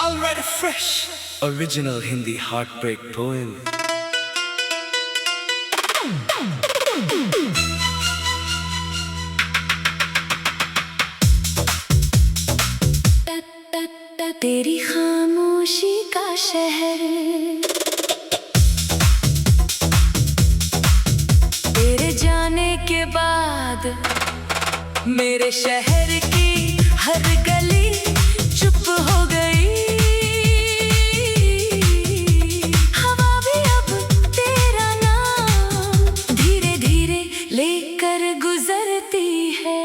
Already fresh. Original Hindi heartbreak poem. तेरी खामोशी का शहर, तेरे जाने के बाद मेरे शहर की हर गली चुप हो गई। हवा भी अब तेरा नाम धीरे धीरे लेकर गुजरती है।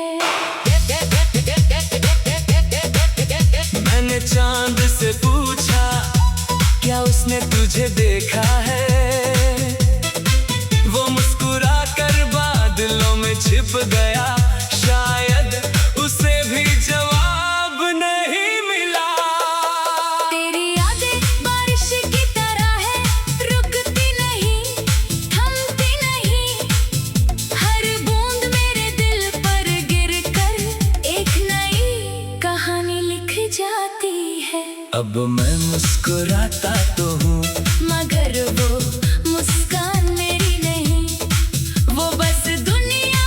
मैंने चांद से पूछा, क्या उसने तुझे देखा है? वो मुस्कुरा कर बादलों में छिप गया, शायद उसे भी जवाब नहीं मिला। तेरी यादें बारिश की तरह है, रुकती नहीं, थमती नहीं। हर बूंद मेरे दिल पर गिरकर एक नई कहानी लिख जाती है। अब मैं मुस्कुराता तो हूँ, मगर वो मुस्कान मेरी नहीं, वो बस दुनिया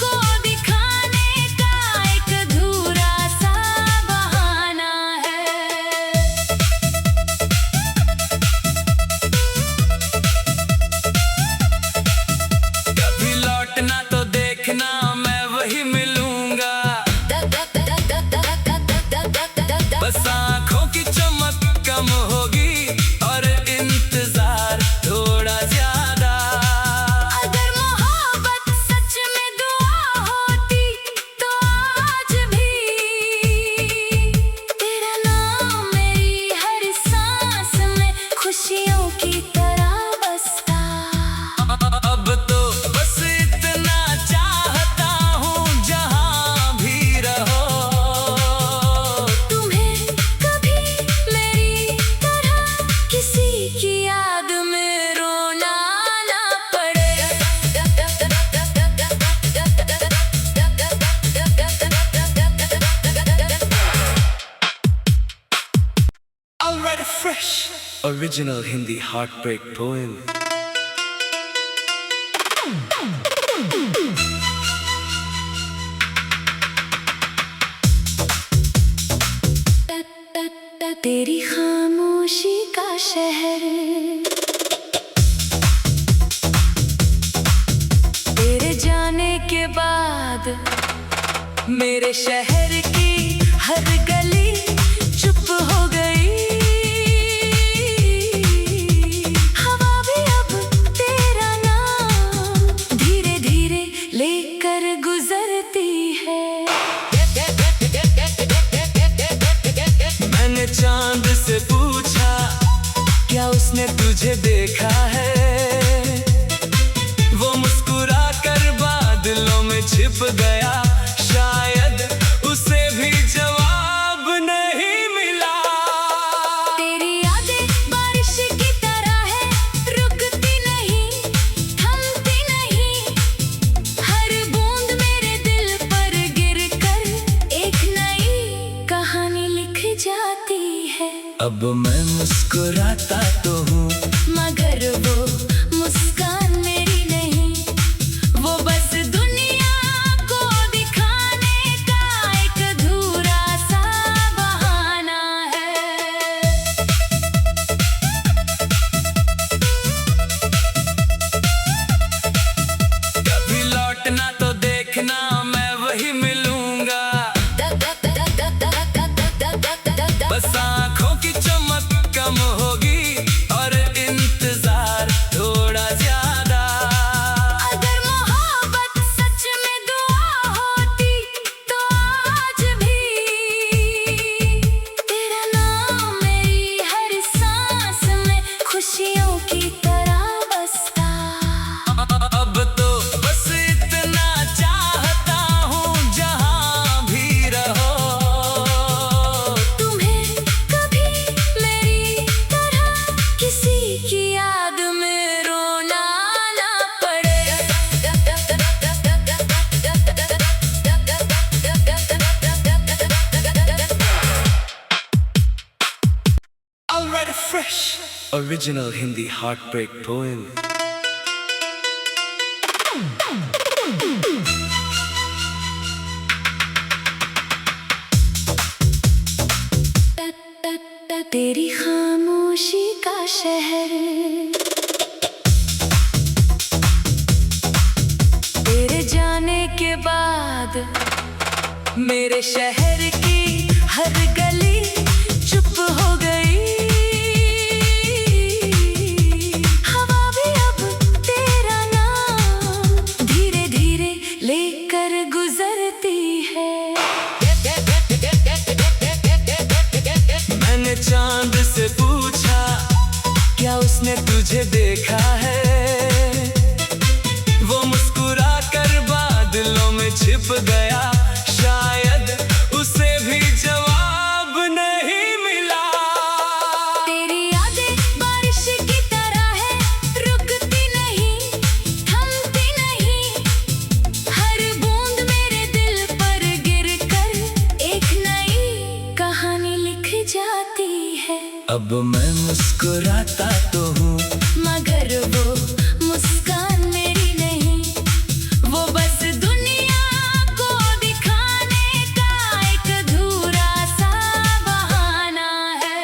को दिखाने का एक अधूरा सा बहाना है। कभी लौटना तो देखना, मैं वही मिलूंगा। बस आँखों की चमक कम होगी और इंतजार थोड़ा ज्यादा। अगर मोहब्बत सच में दुआ होती तो आज भी तेरा नाम मेरी हर सांस में खुशियों की तरह बसता। अब तो बस इतना चाहता हूँ, जहाँ भी रहो तुम्हें कभी मेरी तरह किसी की याद में रोना ना पड़े। Already fresh. Original Hindi heartbreak poem. तेरी खामोशी का शहर, तेरे जाने के बाद मेरे शहर की हर गली चुप हो गई। हवा भी अब तेरा नाम धीरे धीरे लेकर गुजरती है। मैंने चांद से पूछा, क्या उसने तुझे देखा है? वो मुस्कुरा कर बादलों में छिप गया, शायद उसे भी जवाब नहीं मिला। तेरी यादें बारिश की तरह है, रुकती नहीं, थमती नहीं। हर बूंद मेरे दिल पर गिरकर एक नई कहानी लिख जाती है। अब मैं मुस्कुराता तो हूँ, मगर वो मुस्कान मेरी नहीं, वो बस दुनिया को दिखाने का एक अधूरा सा बहाना है। कभी लौटना तो देखना, मैं वही मिलूंगा। बस आँखों की चमक कम होगी और इंतजार थोड़ा ज्यादा। अगर मोहब्बत सच में दुआ होती तो आज भी तेरा नाम मेरी हर सांस में खुशियों की तरह बसता। अब तो बस इतना चाहता हूँ, जहाँ भी रहो तुम्हें कभी Already fresh. Original Hindi heartbreak poem. तेरी खामोशी का शहर, तेरे जाने के बाद मेरे शहर की हर गली चुप हो गई। हवा भी अब तेरा नाम धीरे धीरे लेकर गुजरती है। मैंने चांद से पूछा क्या उसने तुझे देखा है, वो मुस्कुरा कर बादलों में छिप गया। शायद उसे भी जवाब नहीं मिला। तेरी यादें बारिश की तरह है, रुकती नहीं, थमती नहीं। हर बूंद मेरे दिल पर गिरकर एक नई कहानी लिख जाती है। अब मैं मुस्कुराता तो हूँ, मगर वो मुस्कान मेरी नहीं, वो बस दुनिया को दिखाने का एक अधूरा सा बहाना है।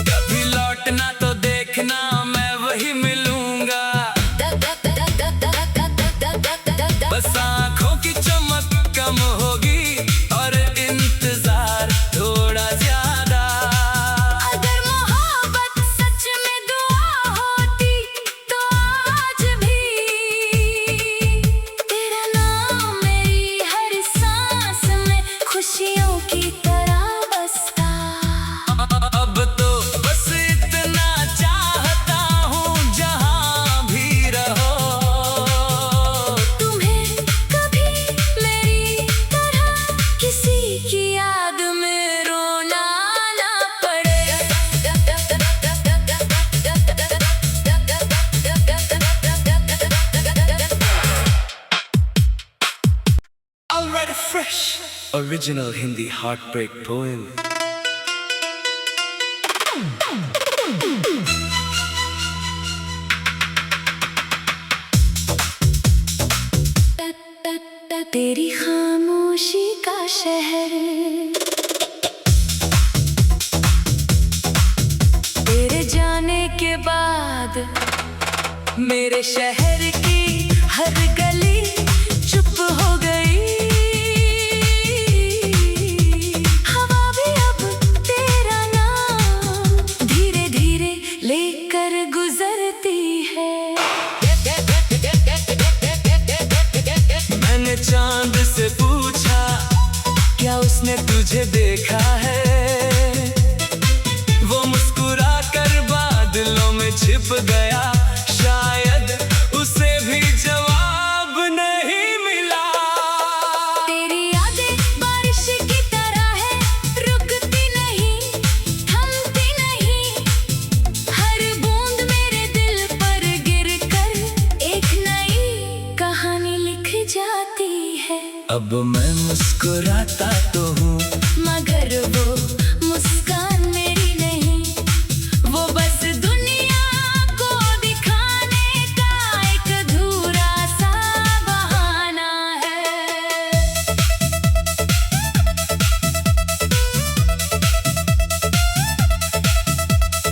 कभी लौटना तो देखना, मैं वही मिलूंगा। बस आँखों की चमक कम होगी और इंतजार थोड़ा ज्यादा। अगर मोहब्बत सच में दुआ होती तो आज भी तेरा नाम मेरी हर सांस में खुशियों की तरह बसता। अब तो बस इतना चाहता हूँ, जहाँ भी रहो तुम्हें कभी मेरी तरह किसी की याद में रोना ना पड़े। Already fresh. Original Hindi heartbreak poem. तेरी खामोशी का शहर, तेरे जाने के बाद मेरे शहर की हर गली चुप हो गई। हवा भी अब तेरा नाम धीरे धीरे लेकर गुजरती है। मैंने चांद से पूछा क्या उसने तुझे देखा है, वो मुस्कुरा कर बादलों में छिप गया। शायद उसे भी जवाब नहीं मिला। तेरी यादें बारिश की तरह है, रुकती नहीं, थमती नहीं। हर बूंद मेरे दिल पर गिरकर एक नई कहानी लिख जाती है। अब मैं मुस्कुराता तो हूँ, मगर वो मुस्कान मेरी नहीं, वो बस दुनिया को दिखाने का एक अधूरा सा बहाना है।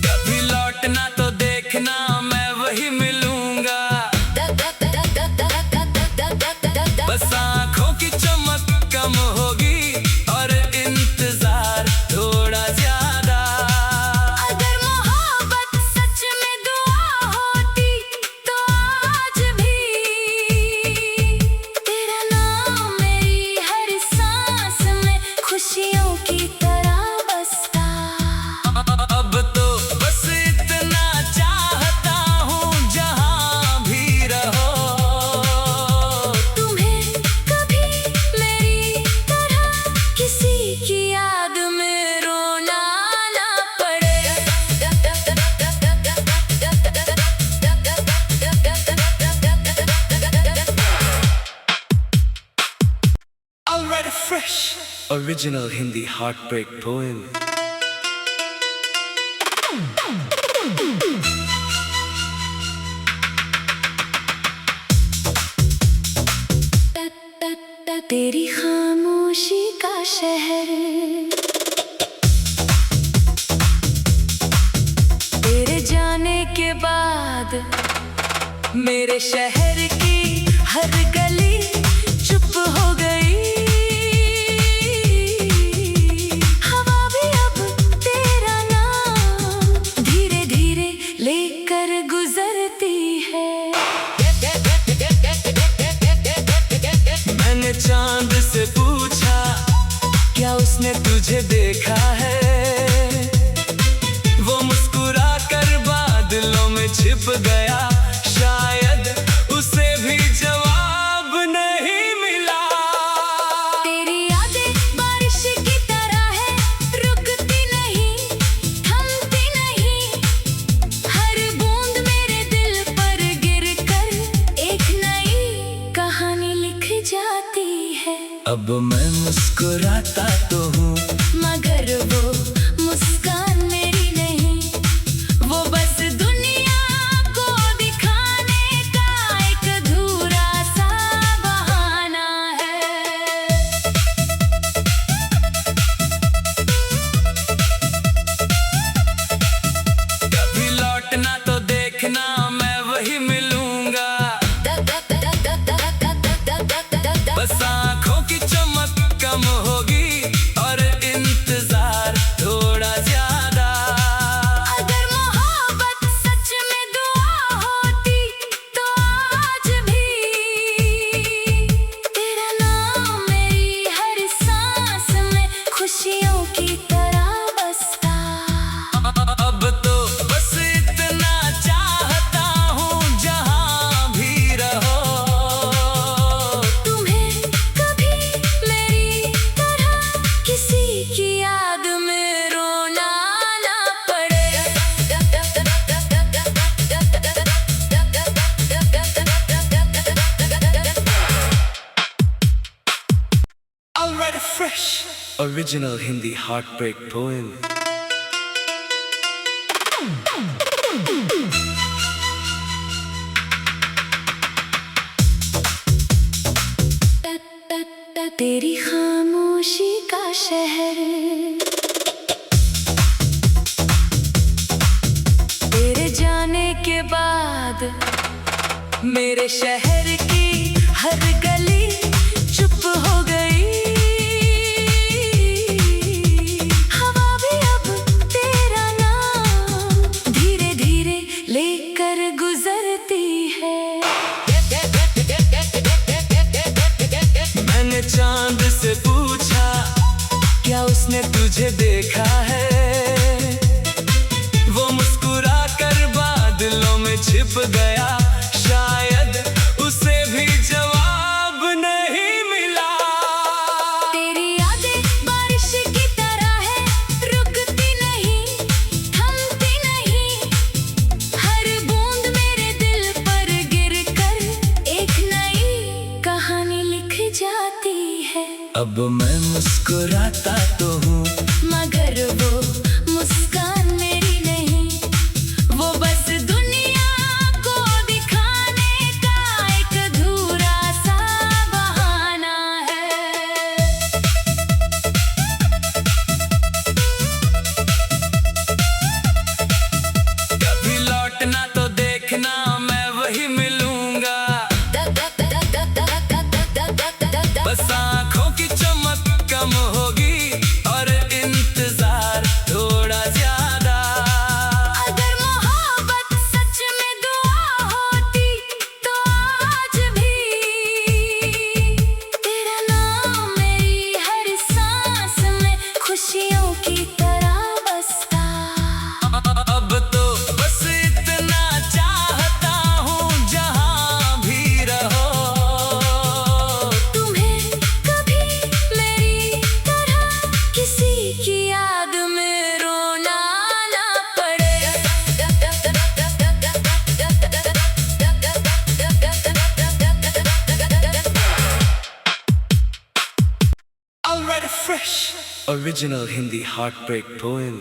कभी लौटना तो देखना, मैं वही मिलूंगा। बस आँखों की चमक कम होगी और इंतजार थोड़ा ज्यादा। write a fresh, original Hindi heartbreak poem. तेरी खामोशी का शहर, तेरे जाने के बाद मेरे शहर की हर गली चुप हो गई। हवा भी अब तेरा नाम धीरे धीरे लेकर गुजरती है। मैंने चांद से पूछा, क्या उसने तुझे देखा है? वो मुस्कुरा कर बादलों में छिप गया, शायद उसे भी जवाब नहीं मिला। तेरी यादें बारिश की तरह है, रुकती नहीं, थमती नहीं। हर बूंद मेरे दिल पर गिरकर एक नई कहानी लिख जाती है। अब मैं मुस्कुराता तो हूँ, मगर वो मुस्कान मेरी नहीं, वो बस दुनिया को दिखाने का एक अधूरा सा बहाना है। कभी लौटना तो देखना, मैं वही मिलूंगा। बस आँखों की चमक कम होगी और इंतजार थोड़ा ज्यादा। अगर मोहब्बत सच में दुआ होती तो आज भी तेरा नाम मेरी हर सांस में खुशियों की तरह बसता। अब तो बस इतना चाहता हूँ, जहाँ भी रहो तुम्हें कभी मेरी तरह किसी की याद में रोना ना पड़े। I'll write a fresh, original Hindi heartbreak poem. तेरी खामोशी का शहर, तेरे जाने के बाद मेरे शहर की हर गली चुप हो गई। हवा भी अब तेरा नाम धीरे धीरे लेकर गुजरती है। मैंने चांद से पूछा, क्या उसने तुझे देखा है? वो मुस्कुरा कर बादलों में छिप गया, शायद उसे भी जवाब नहीं मिला। तेरी यादें बारिश की तरह है, रुकती नहीं, थमती नहीं। हर बूंद मेरे दिल पर गिरकर एक नई कहानी लिख जाती है। अब मैं मुस्कुराता तो हूँ, मगर वो मुस्कान मेरी नहीं, वो बस दुनिया को दिखाने का एक अधूरा सा बहाना है। कभी लौटना तो देखना, मैं वही मिलूंगा। बस आँखों की चमक कम होगी और इंतजार थोड़ा ज्यादा। Alright, fresh original Hindi heartbreak poem.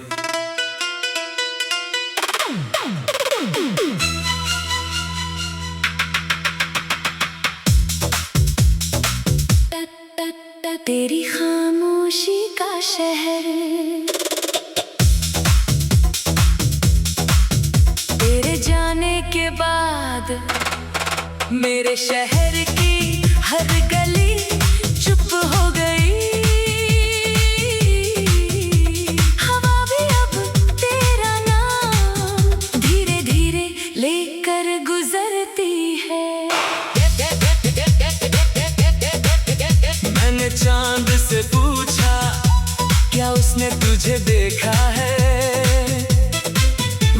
तेरी खामोशी का शहर, तेरे जाने के बाद मेरे शहर की हर गली चुप हो गई। हवा भी अब तेरा नाम धीरे धीरे लेकर गुजरती है। मैंने चांद से पूछा क्या उसने तुझे देखा है,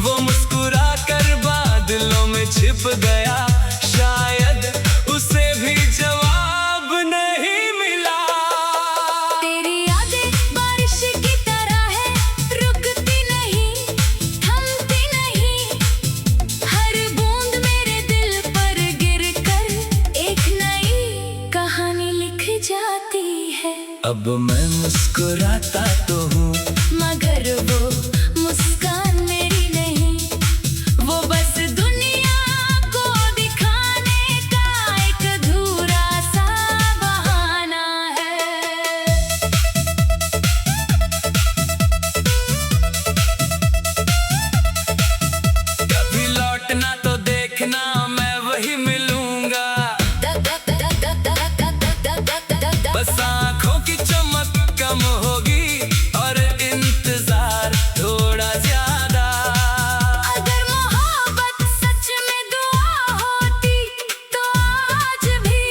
वो मुस्कुरा कर बादलों में छिप गया। शायद उसे भी जवाब नहीं मिला। तेरी यादें बारिश की तरह है, रुकती नहीं, थमती नहीं। हर बूंद मेरे दिल पर गिरकर एक नई कहानी लिख जाती है। अब मैं मुस्कुराता तो हूँ मगर वो मुस्कान मेरी नहीं, वो बस दुनिया को दिखाने का एक अधूरा सा बहाना है। कभी लौटना तो देखना मैं वही मिलूंगा। बस आँखों की चमक कम होगी और इंतजार थोड़ा ज्यादा। अगर मोहब्बत सच में दुआ होती तो आज भी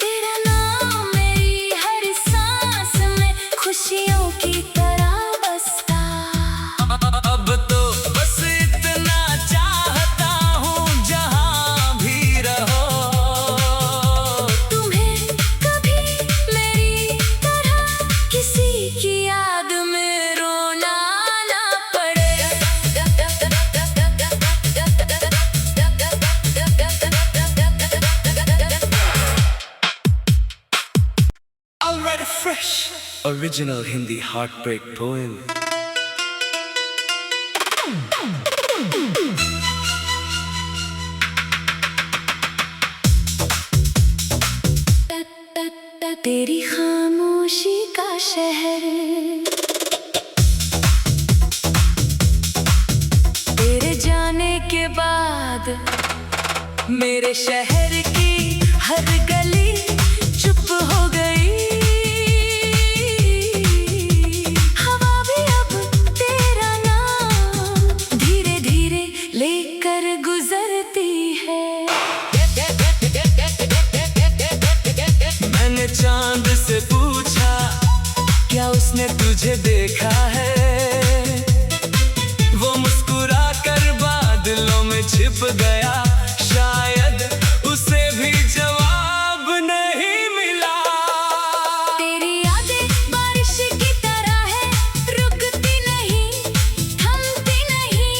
तेरा नाम मेरी हर सांस में खुशियों की तरह बसता। अब तो बस इतना चाहता हूँ जहाँ भी रहो, तुम्हें कभी मेरी तरह किसी की याद में रोना ना पड़े। Alright, fresh original Hindi heartbreak poem. तेरी खामोशी का शहर, तेरे जाने के बाद मेरे शहर की हर गली चुप हो गई। हवा भी अब तेरा नाम धीरे धीरे लेकर गुजरती है। मैंने चांद से पूछा क्या उसने तुझे देखा है, वो मुस्कुरा कर बादलों में छिप गया। शायद उसे भी जवाब नहीं मिला। तेरी यादें बारिश की तरह है, रुकती नहीं, थमती नहीं।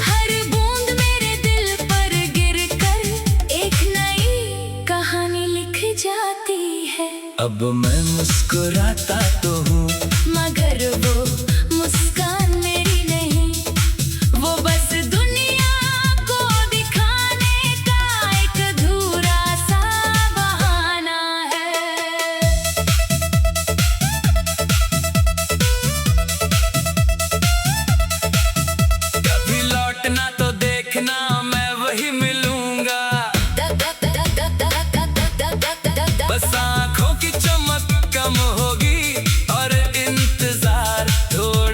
हर बूंद मेरे दिल पर गिरकर एक नई कहानी लिख जाती है। अब मैं मुस्कुराता तो हूँ मगर वो मुस्कान मेरी नहीं, वो बस दुनिया को दिखाने का एक अधूरा सा बहाना है। कभी लौटना तो देखना मैं वही मिलूंगा। बस आँखों की चमक कम होगी और इंतजार थोड़ा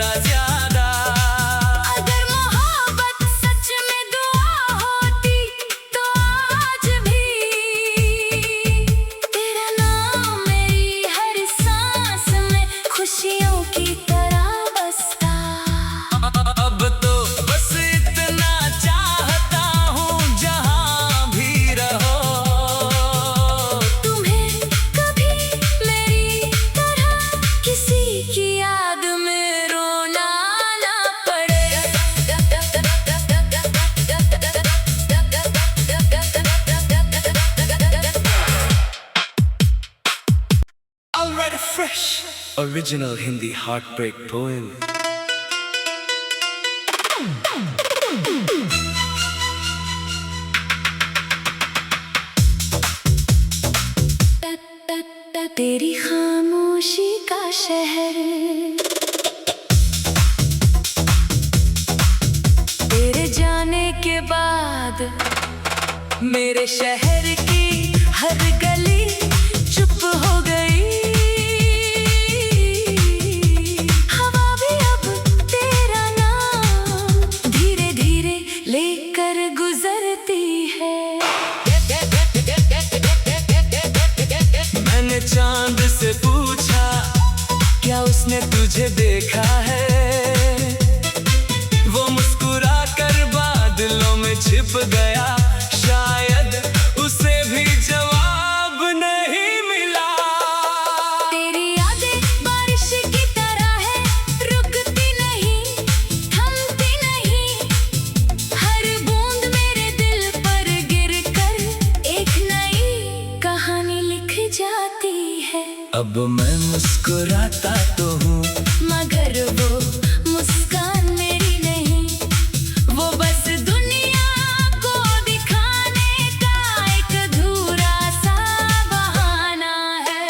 Alright, fresh original Hindi heartbreak poem. तेरी खामोशी का शहर, तेरे जाने के बाद मेरे शहर की हर गली चुप हो गई। हवा भी अब तेरा नाम धीरे धीरे लेकर गुजरती है। मैंने चांद से पूछा क्या उसने तुझे देखा है, वो मुस्कुरा कर बादलों में छिप गया, शायद उसे भी जवाब नहीं मिला। तेरी यादें बारिश की तरह है, रुकती नहीं, थमती नहीं, हर बूंद मेरे दिल पर गिरकर एक नई कहानी लिख जाती है। अब मैं मुस्कुराता तो हूँ मगर वो मुस्कान मेरी नहीं, वो बस दुनिया को दिखाने का एक अधूरा सा बहाना है।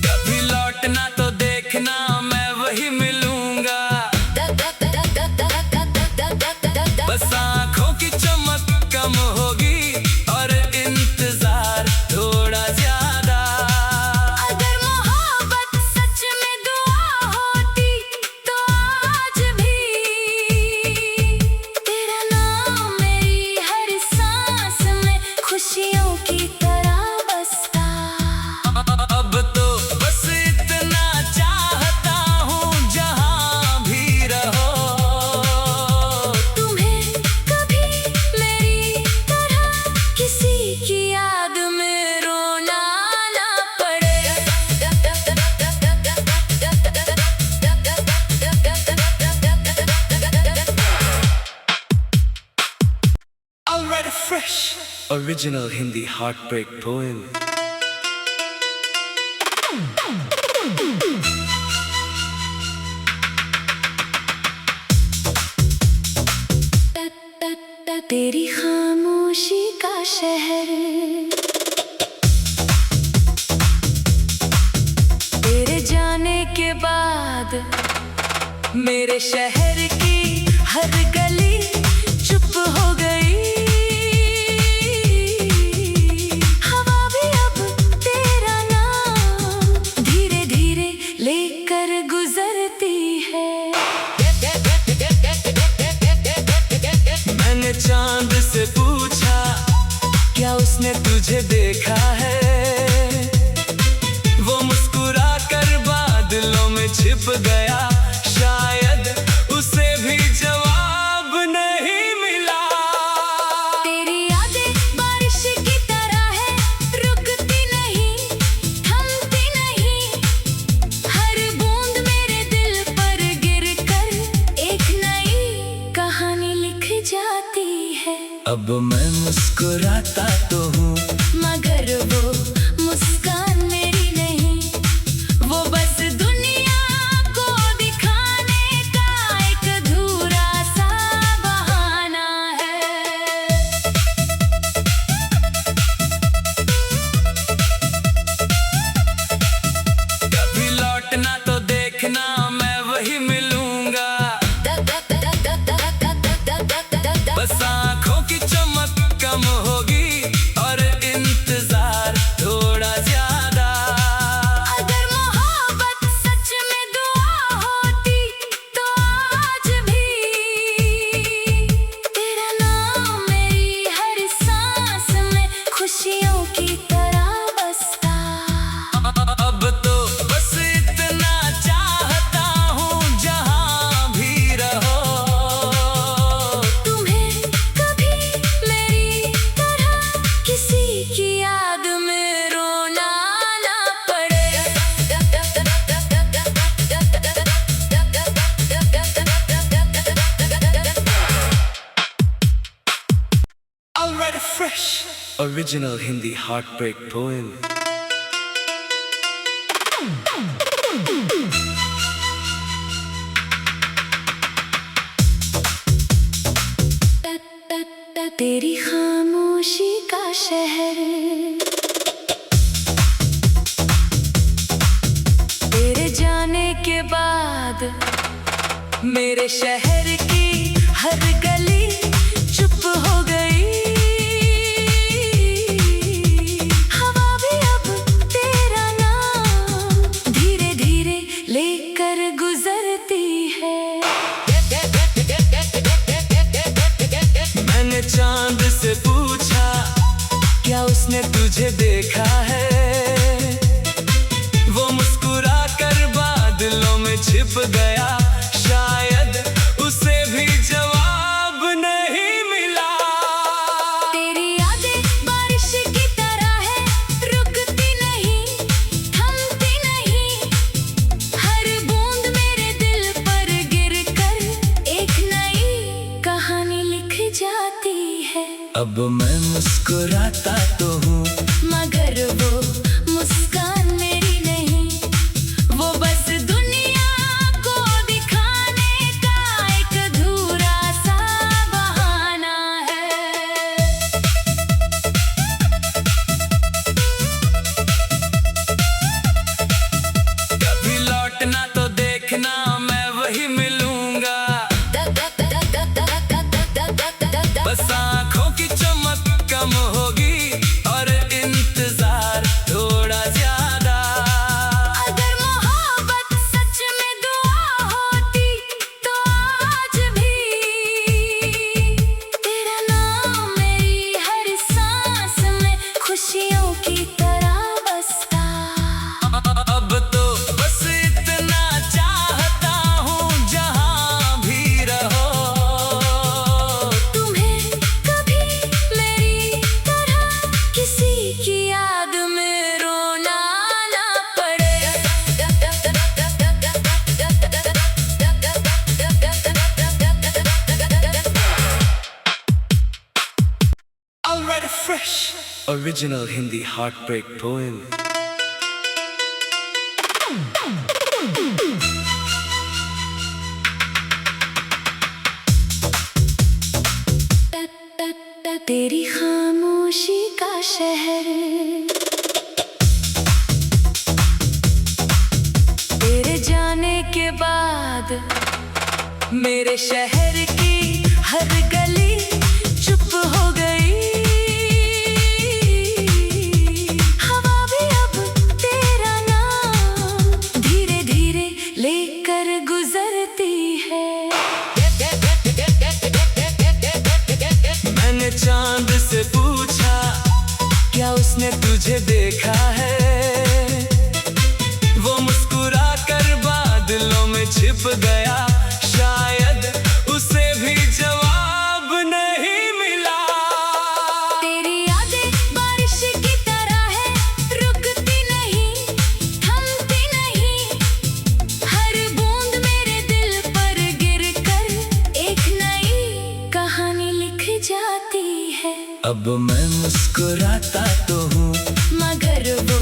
कभी लौटना तो देखना मैं वही मिलूंगा, बस आँखों की चमक कम होगी और इंतजार थोड़ा ज्यादा। अगर मोहब्बत सच में दुआ होती तो आज भी तेरा नाम मेरी हर सांस में खुशियों की तरह बसता। अब तो बस इतना चाहता हूँ जहाँ भी रहो, तुम्हें कभी मेरी तरह किसी की याद में रोना ना पड़े। Alright, fresh original Hindi heartbreak poem. तेरी खामोशी का शहर, तेरे जाने के बाद मेरे शहर की हर गली चुप हो गई। हवा भी अब तेरा नाम धीरे धीरे लेकर गुजरती है। मैंने चांद से पूछा क्या उसने तुझे देखा है, वो मुस्कुरा कर बादलों में छिप गया, शायद उसे भी जवाब नहीं मिला। तेरी यादें बारिश की तरह है, रुकती नहीं, थमती नहीं, हर बूंद मेरे दिल पर गिरकर एक नई कहानी लिख जाती है। अब मैं मुस्कुराता तो हूँ मगर वो मुस्कान मेरी नहीं, वो बस दुनिया को दिखाने का एक अधूरा सा बहाना है। कभी लौटना तो देखना मैं वही मिलूंगा, बस आँखों की चमक कम होगी और इंतजार थोड़ा write a fresh, original Hindi heartbreak poem. तेरी खामोशी का शहर, तेरे जाने के बाद मेरे शहर की हर गली चुप हो गई। हवा भी अब तेरा नाम धीरे धीरे लेकर गुजरती है। मैंने चांद से पूछा, क्या उसने तुझे देखा है? वो मुस्कुरा कर बादलों में छिप गया, शायद उसे भी जवाब नहीं मिला। तेरी यादें बारिश की तरह है, रुकती नहीं, थमती नहीं। हर बूंद मेरे दिल पर गिरकर एक नई कहानी लिख जाती है। अब मैं मुस्कुराता तो हूँ, मगर वो मुस्कान मेरी नहीं, वो बस दुनिया को दिखाने का एक अधूरा सा बहाना है। कभी लौटना तो देखना, मैं वही मिलूंगा। बस आँखों की चमक कम होगी और इंतजार थोड़ा ज्यादा। अगर मोहब्बत सच में दुआ होती तो आज भी तेरा नाम मेरी हर सांस में खुशियों की तरह बसता। अब तो बस इतना चाहता हूँ, जहाँ भी रहो तुम्हें कभी मेरी तरह किसी की याद में रोना ना पड़े। I'll write a fresh, original Hindi heartbreak poem. तेरी खामोशी का शहर, तेरे जाने के बाद मेरे शहर की हर गली चुप हो गई। हवा भी अब तेरा नाम धीरे धीरे लेकर गुजरती है। मैंने चांद से पूछा, क्या उसने तुझे देखा है? वो मुस्कुरा कर बादलों में छिप गया, शायद उसे भी जवाब नहीं मिला। तेरी यादें बारिश की तरह है, रुकती नहीं, थमती नहीं। हर बूंद मेरे दिल पर गिरकर एक नई कहानी लिख जाती है। अब मैं मुस्कुराता तो हूँ, मगर वो